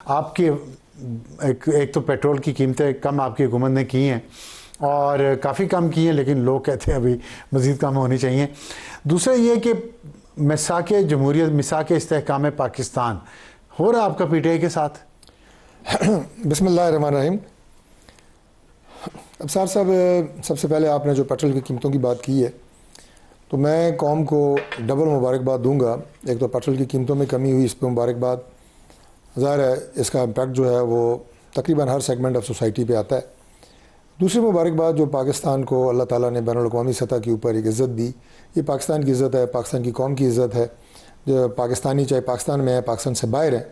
आपकी एक तो पेट्रोल की कीमतें कम आपकी हुकूमत ने की हैं और काफ़ी कम की हैं, लेकिन लोग कहते हैं अभी मज़ीद कम होनी चाहिए। दूसरा ये कि मिसाक जमहूरियत, मिसाक इस्तेहकाम पाकिस्तान हो रहा आपका पीटीआई के साथ। बिस्मिल्लाहिर्रहमानिर्रहीम। अब्सार साहब, सबसे पहले आपने जो पेट्रोल की कीमतों की बात की है, तो मैं कौम को डबल मुबारकबाद दूंगा। एक तो पेट्रोल की कीमतों में कमी हुई, इस पर मुबारकबाद। ज़ाहिर है इसका इम्पैक्ट जो है वो तकरीबन हर सेगमेंट ऑफ सोसाइटी पे आता है। दूसरी मुबारकबाद जो पाकिस्तान को अल्लाह ताला ने बैनुल-अक़वामी सतह के ऊपर एक इज़्ज़त दी, ये पाकिस्तान की इज़्ज़त है, पाकिस्तान की कौम की इज़्ज़त है। जो पाकिस्तानी चाहे पाकिस्तान में है, पाकिस्तान से बाहर है,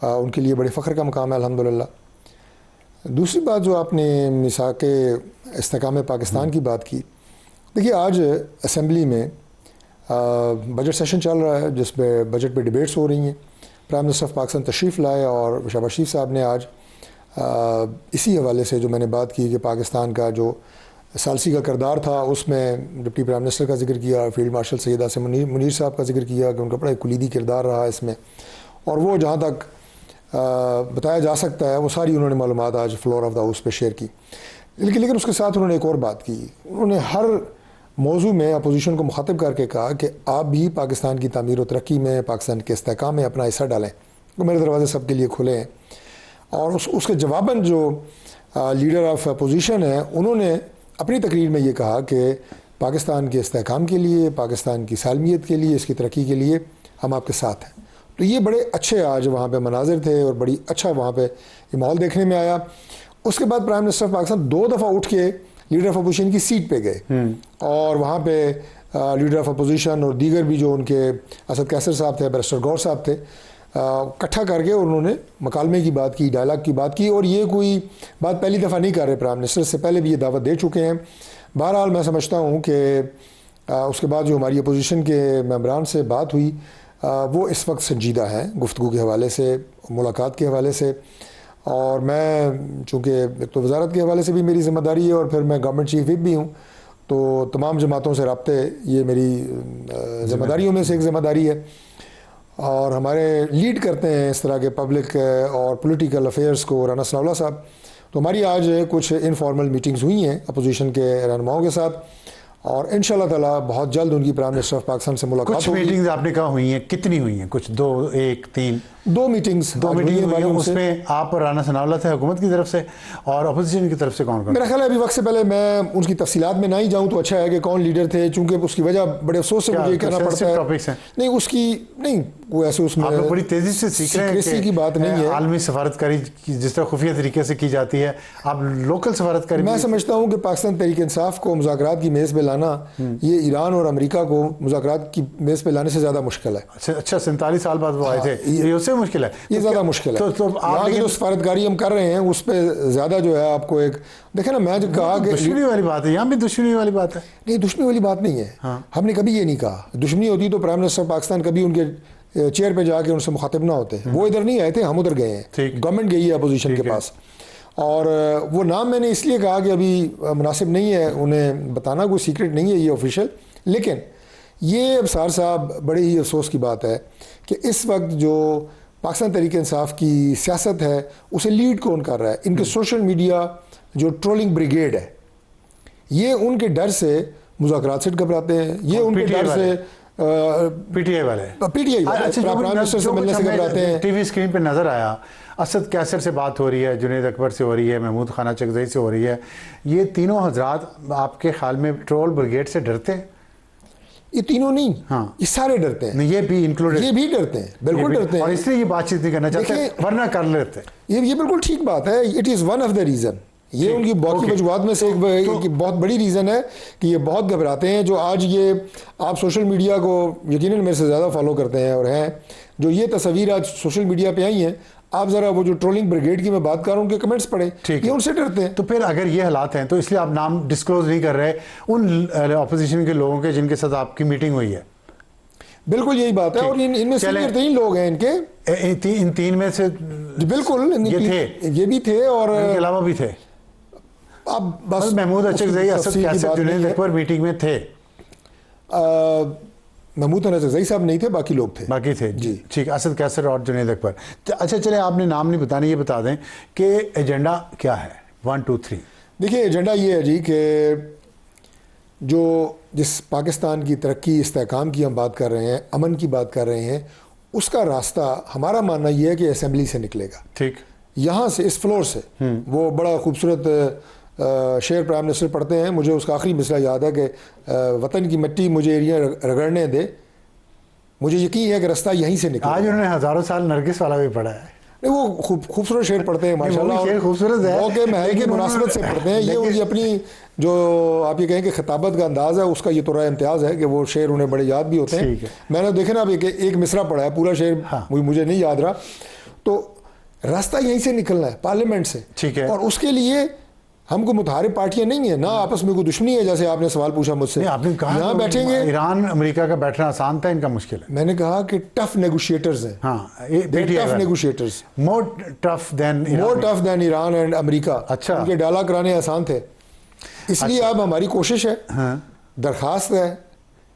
उनके लिए बड़े फ़ख्र का मकाम है अल्हम्दुलिल्लाह। दूसरी बात जो आपने मिसाक इस्तेहकाम पाकिस्तान की बात की, देखिए आज असम्बली में बजट सेशन चल रहा है जिसमें बजट पे डिबेट्स हो रही हैं। प्राइम मिनिस्टर ऑफ पाकिस्तान तशरीफ़ लाए और शहबाज शरीफ साहब ने आज इसी हवाले से जो मैंने बात की कि पाकिस्तान का जो सालसी का किरदार था उसमें डिप्टी प्राइम मिनिस्टर का जिक्र किया, फील्ड मार्शल सैयद आसिम मुनीर साहब का जिक्र किया कि उनका बड़ा कुलीदी किरदार रहा इसमें, और वो जहाँ तक बताया जा सकता है वो सारी उन्होंने मालूमात आज फ्लोर ऑफ द हाउस पे शेयर की। लेकिन उसके साथ उन्होंने एक और बात की। उन्होंने हर मौजू में अपोजिशन को मुखातिब करके कहा कि आप भी पाकिस्तान की तामीर व तरक्की में, पाकिस्तान के इस्तेहकाम में अपना हिस्सा डालें, तो मेरे दरवाजे सबके लिए खुले हैं। और उसके जवाबन जो लीडर ऑफ अपोजिशन है उन्होंने अपनी तकरीर में ये कहा कि पाकिस्तान के इस्तेहकाम के लिए, पाकिस्तान की सालमियत के लिए, इसकी तरक्की के लिए हम आपके साथ हैं। तो ये बड़े अच्छे आज वहाँ पे मनाजिर थे और बड़ी अच्छा वहाँ पे माहौल देखने में आया। उसके बाद प्राइम मिनिस्टर ऑफ पाकिस्तान 2 दफ़ा उठ के लीडर ऑफ अपोजिशन की सीट पे गए और वहाँ पे लीडर ऑफ अपोजिशन और दीगर भी जो उनके असद कैसर साहब थे, बैरिस्टर गौर साहब थे, इकट्ठा करके उन्होंने मकालमे की बात की, डायलाग की बात की। और ये कोई बात पहली दफ़ा नहीं कर रहे प्राइम मिनिस्टर, से पहले भी ये दावत दे चुके हैं। बहरहाल मैं समझता हूँ कि उसके बाद जो हमारी अपोजिशन के मेंबरान से बात हुई वो इस वक्त संजीदा है गुफ्तगू के हवाले से, मुलाकात के हवाले से। और मैं चूँकि एक तो वजारत के हवाले से भी मेरी ज़िम्मेदारी है और फिर मैं गवर्नमेंट चीफ विप भी हूँ, तो तमाम जमातों से रब्ते ये मेरी ज़िम्मेदारियों में से एक ज़िम्मेदारी है। और हमारे लीड करते हैं इस तरह के पब्लिक और पॉलिटिकल अफेयर्स को राना सनाउल्लाह साहब। तो हमारी आज कुछ इनफॉर्मल मीटिंग्स हुई हैं अपोजिशन के रहनुमाओं के साथ और इंशाल्लाह ताला बहुत जल्द उनकी प्राइम मिनिस्टर ऑफ पाकिस्तान से मुलाकात होगी। कुछ मीटिंग्स आपने कहा हुई हैं, कितनी हुई हैं? कुछ 2, 1, 3 2 मीटिंग्स हुई हैं। उसमें आप राना सनाउल्लाह थे हुकूमत की तरफ से और अपोजिशन की तरफ से कौन कौन? मेरा ख्याल है अभी वक्त से पहले मैं उनकी तफसीलात में ना ही जाऊँ तो अच्छा है कि कौन लीडर थे, चूँकि उसकी वजह बड़े अफसोस से मुझे कहना पड़ता है। टॉपिक्स हैं नहीं उसकी नहीं वो ऐसे उसमें आप बड़ी तेज़ी से सीख रहे हैं की बात नहीं है। आलमी सफारतकारी जिस तरह खुफिया तरीके से की जाती है, आप लोकल सफारतकारी। मैं समझता हूँ कि पाकिस्तान तहरीक इंसाफ को मुज़ाकरात की मेज़ पे लाना ये ईरान और अमेरिका को मुज़ाकरात की मेज़ पे लाने से ज़्यादा मुश्किल है। अच्छा 47 साल बाद वो आए थे, ये उससे मुश्किल है, ये ज़्यादा मुश्किल है। तो आप जो सफारतकारी हम कर रहे हैं उस पर ज़्यादा जो है आपको एक देखे ना, मैं जो कहा कि दुश्मनी वाली बात है, यहाँ भी दुश्मनी वाली बात है। नहीं दुश्मनी वाली बात नहीं है। हमने कभी ये नहीं कहा दुश्मनी होती तो प्राइम मिनिस्टर पाकिस्तान कभी उनके चेयर पे जाके उनसे मुखातिब ना होते। वो इधर नहीं आए थे, हम उधर गए हैं, गवर्नमेंट गई है अपोजिशन के पास। और वो नाम मैंने इसलिए कहा कि अभी मुनासिब नहीं है उन्हें बताना, कोई सीक्रेट नहीं है ये ऑफिशियल। लेकिन ये अब्सार साहब बड़े ही अफसोस की बात है कि इस वक्त जो पाकिस्तान तहरीक इंसाफ की सियासत है उसे लीड कौन कर रहा है? इनके सोशल मीडिया जो ट्रोलिंग ब्रिगेड है, ये उनके डर से मुज़ाकरात से घबराते हैं, ये उनके डर से पीटीआई वाले प्राइम मिनिस्टर से मिलने से घबराते हैं। टीवी स्क्रीन पे नजर आया, असद कैसर से बात हो रही है, जुनैद अकबर से हो रही है, महमूद खाना चकजई से हो रही है। ये तीनों हजरात आपके ख्याल में ट्रोल ब्रिगेड से डरते हैं? ये तीनों नहीं, हाँ ये सारे डरते हैं। नहीं, ये भी इंक्लूडेड, ये भी डरते हैं, बिल्कुल डरते हैं, और इसलिए ये बातचीत नहीं करना चाहते, वरना कर लेते। ये बिल्कुल ठीक बात है। It is one of the reason, ये उनकी बाकी वजूहात में से एक बहुत बड़ी रीज़न है कि ये बहुत घबराते हैं। जो आज ये आप सोशल मीडिया को यकीनन मेरे से ज़्यादा फॉलो करते हैं और हैं, जो ये तस्वीर आज सोशल मीडिया पे आई हैं, आप ज़रा वो जो ट्रोलिंग ब्रिगेड की मैं बात कर रहा हूँ उनके कमेंट्स पढ़ें, ये उनसे डरते हैं। तो फिर अगर ये हालात हैं तो इसलिए आप नाम डिस्क्लोज नहीं कर रहे उन अपोजिशन के लोगों के जिनके साथ आपकी मीटिंग हुई है? बिल्कुल यही बात है। और इनमें सीनियर 3 लोग हैं इनके, इन 3 में से बिल्कुल ये भी थे और इनके अलावा भी थे। अब बस महमूद अचकज़ई, असद कैसर, जुनैद अकबर मीटिंग में थे। महमूद अनसरज़ई साहब नहीं थे, बाकी लोग थे। बाकी थे जी, ठीक। असद कैसर और जुनैद अकबर। अच्छा चले, आपने नाम नहीं बताने, ये बता दें कि एजेंडा क्या है 1 2 3। देखिए एजेंडा ये है जी कि जो जिस पाकिस्तान की तरक्की इस्तेहकाम की हम बात कर रहे हैं, अमन की बात कर रहे हैं, उसका रास्ता हमारा मानना ये है कि असेंबली से निकलेगा। ठीक, यहाँ से, इस फ्लोर से। वो बड़ा खूबसूरत शेर प्राइम मिनिस्टर पढ़ते हैं, मुझे उसका आखिरी मिसरा याद है कि वतन की मिट्टी मुझे एरिया रगड़ने दे, मुझे यकीन है कि रास्ता यहीं से निकलेगा। आज उन्होंने हज़ारों साल नरगिस वाला भी पढ़ा है। नहीं, वो खूबसूरत शेर पढ़ते हैं माशाल्लाह, शेर खूबसूरत है, मौके महल की मुनासिबत से पढ़ते हैं। ये उनकी अपनी जो आप ये कहें कि खिताबत का अंदाज़ है, उसका ये थोड़ा इम्तियाज़ है कि वो शेर उन्हें बड़े याद भी होते हैं। मैंने देखे ना, अब एक मिसरा पढ़ा है, पूरा शेर मुझे नहीं याद रहा। तो रास्ता यहीं से निकलना है, पार्लियामेंट से। ठीक है, और उसके लिए हमको मुतहारिब पार्टियां नहीं है ना, आपस में कोई दुश्मनी है, जैसे आपने सवाल पूछा मुझसे। आपने कहा यहाँ बैठेंगे, ईरान अमेरिका का बैठना आसान था, इनका मुश्किल है। मैंने कहा कि टफ नेगोशिएटर्स हैं। Tough negotiators, more tough than Iran and America. अच्छा, उनके डाला कराने आसान थे। इसलिए अब हमारी कोशिश है, दरखास्त है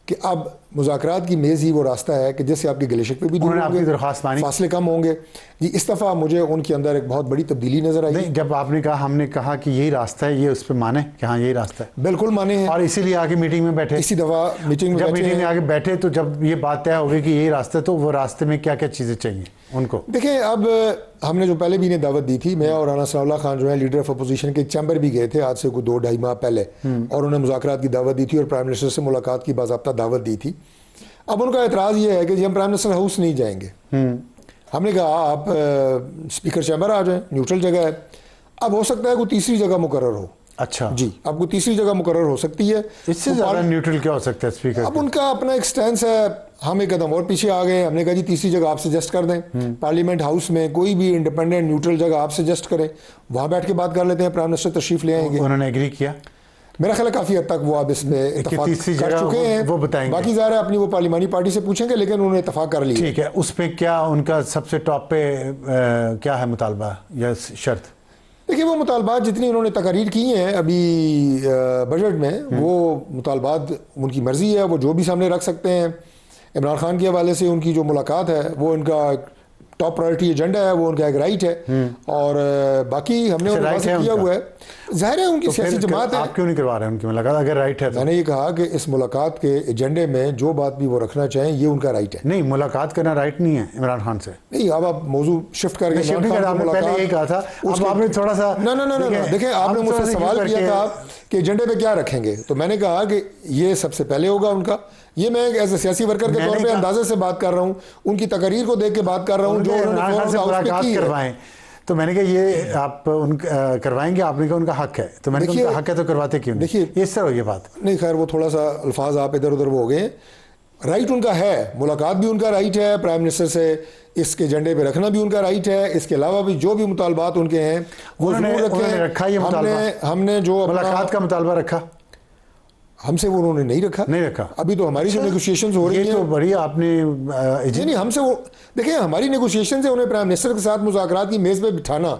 कि अब मुज़ाकरात की मेज़ ही वो रास्ता है कि जिससे आपके गिले शिकवे भी दूर होंगे, फासले कम होंगे। जी, इस दफ़ा मुझे उनके अंदर एक बहुत बड़ी तब्दीली नज़र आई। जब आपने कहा, हमने कहा कि यही रास्ता है, ये उस पर माने कि हाँ यही रास्ता है। बिल्कुल माने हैं, और इसीलिए आगे मीटिंग में बैठे। इसी दफ़ा मीटिंग में आगे बैठे तो जब ये बात तय होगी कि यही रास्ता है, तो वो रास्ते में क्या क्या चीज़ें चाहिए उनको। देखिए, अब हमने जो पहले भी इन्हें दावत दी थी, मैं और राना सनाउल्लाह खान जो है लीडर ऑफ अपोजिशन के चैम्बर भी गए थे आज से कोई 2-2.5 माह पहले, और उन्हें मुज़ाकरात की दावत दी थी और प्राइम मिनिस्टर से मुलाकात की बाज़ाब्ता दावत दी थी। अब उनका एतराज़ ये है कि जी हम प्राइम मिनिस्टर हाउस नहीं जाएंगे। हमने कहा आप स्पीकर चैम्बर आ जाएं, न्यूट्रल जगह है। अब हो सकता है कोई तीसरी जगह मुकर्रर हो। अच्छा जी, अब कोई तीसरी जगह मुकर्रर हो सकती है। इससे ज़्यादा न्यूट्रल क्या हो सकता है स्पीकर? अब उनका अपना एक स्टैंस है, हम एक कदम और पीछे आ गए। हमने कहा जी तीसरी जगह आप सजेस्ट कर दें, पार्लियामेंट हाउस में कोई भी इंडिपेंडेंट न्यूट्रल जगह आप सजेस्ट करें, वहाँ बैठ के बात कर लेते हैं, प्राइम मिनिस्टर तशरीफ ले आएंगे। उन्होंने एग्री किया, मेरा ख्याल है काफ़ी हद तक वो अब इसमें इत्तेफाक कर चुके हैं, वो बताएंगे। बाकी ज़ाहिर है अपनी वो पार्लिमानी पार्टी से पूछेंगे, लेकिन उन्होंने इत्तेफाक कर लिया। ठीक है, उस पर क्या उनका सबसे टॉप पे क्या है मुतालबा या शर्त? देखिए, वो मुतालबात जितनी उन्होंने तकारीर की हैं अभी बजट में, वो मुतालबात उनकी मर्ज़ी है, वो जो भी सामने रख सकते हैं। इमरान खान के हवाले से उनकी जो मुलाकात है वो उनका टॉप प्रायोरिटी एजेंडा है, वो उनका एक राइट है। और बाकी हमने उन्हें वाज़ेह किया हुआ है, जाहिर है उनकी सियासी जमात है। आप क्यों नहीं करवा रहे हैं उनकी मुलाकात अगर राइट है? मैंने ये कहा कि इस मुलाकात के एजेंडे में जो बात भी वो रखना चाहें, ये उनका राइट है। नहीं, मुलाकात करना राइट नहीं है इमरान खान से। नहीं, अब आप मौजू शिफ्ट करके पहले यही कहा था, अब आपने थोड़ा सा ना देखिए, आपने मुझसे सवाल किया था कि एजेंडे पे क्या रखेंगे, तो मैंने कहा कि ये सबसे पहले होगा उनका। ये मैं एज ए सियासी वर्कर के तौर पे अंदाजे से बात कर रहा हूँ, उनकी तकरीर को देख के बात कर रहा हूँ, जो उन्होंने करवाएं। तो मैंने कहा ये आप करवाएंगे, आपने कहा उनका हक है, तो मैंने कहा उनका हक है तो करवाते क्यों? देखिए इस तरह हो ये बात नहीं, खैर वो थोड़ा सा अल्फाज आप इधर उधर वो हो गए। राइट उनका है, मुलाकात भी उनका राइट है, प्राइम मिनिस्टर से इसके एजेंडे पे रखना भी उनका राइट है। इसके अलावा भी जो भी मुतालबात उनके हैं वो जरूर रखें। हमने जो मुलाकात का मुतालबा रखा, हमसे वो उन्होंने नहीं रखा। अभी तो हमारी जो नेगोशिएशंस हो रही हैं, तो बड़ी आपने नहीं हमसे वो देखिए, हमारी नेगोशिएशन से उन्हें प्राइम मिनिस्टर के साथ मुज़ाकरात की मेज़ पे बिठाना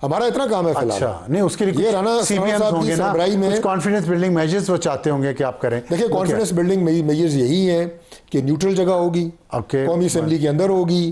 हमारा इतना काम है फिलहाल। अच्छा, नहीं उसके लिए ये राना साहब की सरबराही में कुछ कॉन्फिडेंस बिल्डिंग मेजर्स वो चाहते होंगे कि आप करें। देखिए, कॉन्फिडेंस बिल्डिंग मेजर्स यही हैं कि न्यूट्रल जगह होगी, कौमी असेंबली के अंदर होगी,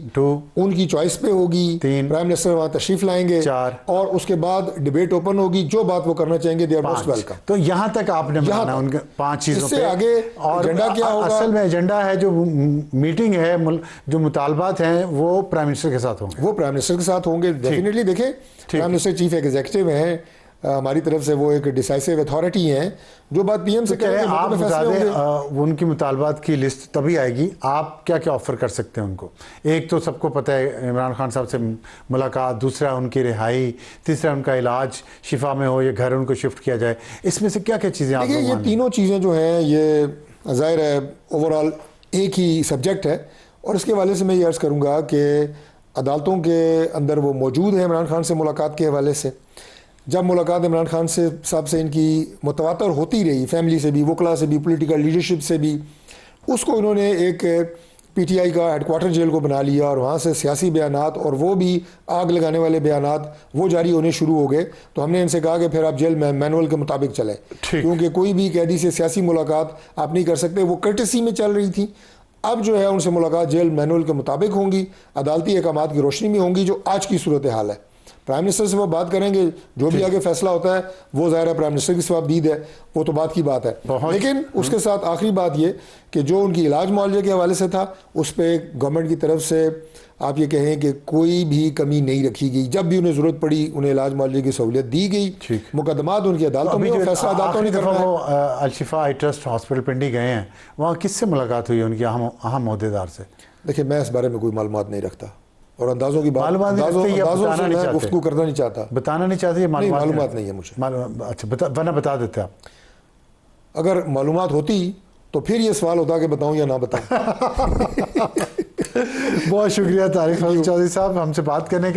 उनकी चॉइस पे होगी, प्राइम मिनिस्टर वहाँ तशरीफ लाएंगे, और उसके बाद डिबेट ओपन होगी, जो बात वो करना चाहेंगे दे आर मोस्ट वेलकम। तो यहाँ तक आपने बताना उनके 5 चीज़ों पे। आगे एजेंडा क्या होगा? असल में एजेंडा है जो मीटिंग है, जो मुतालबात हैं वो प्राइम मिनिस्टर के साथ होंगे। वो प्राइम मिनिस्टर के साथ होंगे डेफिनेटली। देखें, प्राइम मिनिस्टर चीफ एग्जीक्यूटिव हैं, हमारी तरफ से वो एक डिसाइसिव अथॉरिटी हैं, जो बात पीएम से करें आप बता दें। उनकी मुतालबात की लिस्ट तभी आएगी, आप क्या क्या ऑफर कर सकते हैं उनको? एक तो सबको पता है इमरान खान साहब से मुलाकात, दूसरा उनकी रिहाई, तीसरा उनका इलाज शिफा में हो या घर उनको शिफ्ट किया जाए। इसमें से क्या क्या चीज़ें? देखिए, ये तीनों चीज़ें जो हैं ये ज़ाहिर है ओवरऑल एक ही सब्जेक्ट है, और इसके हवाले से मैं ये अर्ज़ करूँगा कि अदालतों के अंदर वो मौजूद है इमरान खान से मुलाकात के हवाले से। जब मुलाकात इमरान खान से साहब से इनकी मुतवातर होती रही, फैमिली से भी, वकला से भी, पॉलिटिकल लीडरशिप से भी, उसको इन्होंने एक पीटीआई का हेडक्वार्टर जेल को बना लिया, और वहाँ से सियासी बयानात और वो भी आग लगाने वाले बयानात वो जारी होने शुरू हो गए। तो हमने इनसे कहा कि फिर आप जेल मैनुअल के मुताबिक चलें, क्योंकि कोई भी कैदी से सियासी मुलाकात आप नहीं कर सकते। वो कर्टसी में चल रही थी, अब जो है उनसे मुलाकात जेल मैनुअल के मुताबिक होंगी, अदालती अहकामात की रोशनी में होंगी जो आज की सूरत हाल है। प्राइम मिनिस्टर से वो बात करेंगे, जो भी आगे फैसला होता है वो ज़ाहिर है प्राइम मिनिस्टर की सवाबदीद है, वो तो बात की बात है। लेकिन उसके साथ आखिरी बात ये कि जो उनकी इलाज मुआवजे के हवाले से था उस पर गवर्नमेंट की तरफ से आप ये कहें कि कोई भी कमी नहीं रखी गई। जब भी उन्हें ज़रूरत पड़ी उन्हें इलाज मुआवजे की सहूलियत दी गई। मुकदमात उनकी अदालतों में, फैसला अदालतों ने करना है। वो अल-शिफा आई ट्रस्ट हॉस्पिटल पिंडी गए हैं, वहाँ किससे मुलाकात हुई उनकी अहम ओहदेदार से? देखिए मैं इस बारे में कोई मालूमात नहीं रखता और अंदाजों की बात अंदाजों से मैं गुफ्तगू करना नहीं चाहता। बताना नहीं चाहते? मालूमात नहीं है मुझे। अच्छा, वरना बता देते आप। अगर मालूमात होती तो फिर ये सवाल होता कि बताऊं या ना बताऊं। बहुत शुक्रिया तारिक चौधरी साहब हमसे बात करने का।